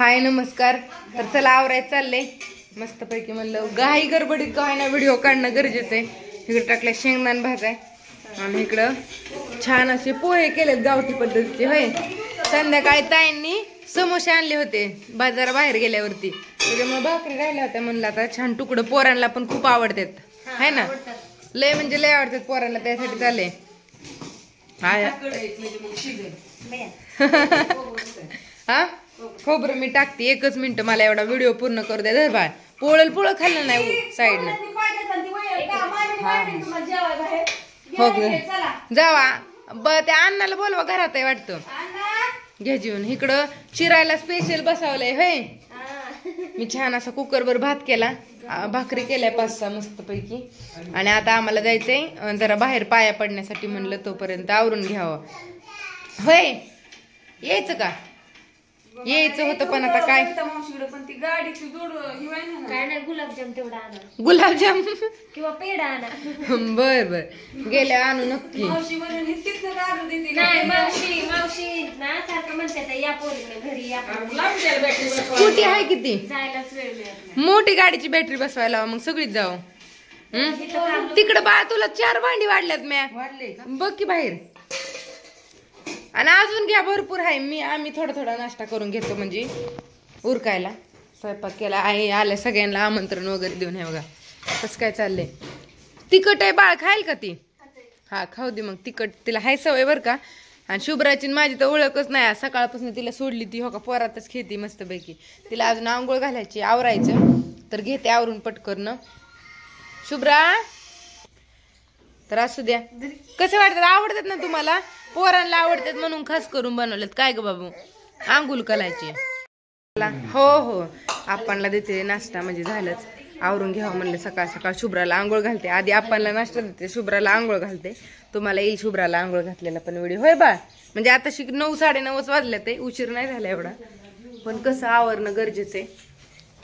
हाय नमस्कार. तर चला आवरायचं चाललंय मस्तपैकी. म्हणलं घाई गडबडीत काय ना व्हिडिओ काढणं गरजेचं आहे. इकडे टाकल्या शेंगदाण भाजाय आणि इकडं छान असे पोहे केलेत गावठी पद्धतीचे. होय, संध्याकाळी ताईंनी समोसे आणले होते बाजारा बाहेर गेल्यावरती, त्याच्यामुळे भाकरी राहिल्या होत्या. म्हणलं आता छान तुकडं पोरांना पण खूप आवडतात है ना, लय म्हणजे लय आवडतात पोरांना, त्यासाठी चालले. हा खोबरं मी टाकते. एकच मिनिट, मला एवढा व्हिडिओ पूर्ण करू द्या. धर बाळ, पोळं खाल्लं नाही साईडनं. हो जावा त्या अण्णाला बोलवा, घरात आहे वाटतं. घ्या जेवण. इकडं चिरायला स्पेशल बसावलंय. होय, मी छान असा कुकरवर भात केला, भाकरी केल्या 5-6 मस्त पैकी. आणि आता आम्हाला जायचंय जरा बाहेर पाया पडण्यासाठी. म्हणलं तोपर्यंत आवरून घ्यावं. होय, यायचं का? यायचं होतं पण आता काय, गुलाबजाम तेवढा आणा, गुलाबजाम किंवा पेढा आणा. बर बर, गेल्या आणू नक्की. नाही मावशी ना सारखं म्हणतात या पोरीने घरी या. स्कूटी आहे किती, जायलाच वेळ मिळत मोठी गाडीची बॅटरी बसवायला मग सगळीच जाऊ. तिकडं बा तुला 4 भांडी वाढल्यात म्या, बघ की बाहेर. आणि अजून घ्या, भरपूर आहे. आम्ही थोडा नाश्ता करून घेतो, म्हणजे उरकायला. स्वयंपाक केला आहे, आल्या सगळ्यांना आमंत्रण वगैरे देऊन. हे बघा कसं काय चाललंय. तिखट आहे बाळ, खाईल का ती? हा खाऊ दे मग तिखट, तिला हाय सवय बरं का. आणि शुभ्राची माझी तर ओळखच नाही. सकाळपासून तिला सोडली ती, हो का पोरातच खेळती मस्तपैकी. तिला अजून आंघोळ घालायची, आवरायचं. तर घेते आवरून पटकन शुभ्रा. तर असू द्या. कसं वाटतात, आवडतात ना तुम्हाला? पोरांना आवडतात म्हणून खास करून बनवलेत. काय ग बाबू, आंघोळ करायची. हो हो, आपणला देते नाश्ता, म्हणजे झालंच. आवरून घ्यावं म्हणलं सकाळ सकाळ. शुभ्राला आंघोळ घालते आधी, आपणला नाश्ता देते, शुभ्राला आंघोळ घालते. तुम्हाला येईल शुभ्राला आंघोळ घातलेला पण व्हिडिओ. होय बा, म्हणजे आता 9-9:30 वाजल्यात. उशीर नाही झाला एवढा, पण कसं आवरणं गरजेचं आहे.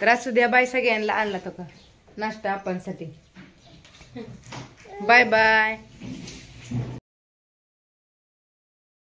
तर असू द्या. बाय सगळ्यांना. आणला तो का नाश्ता आपणसाठी. Bye bye.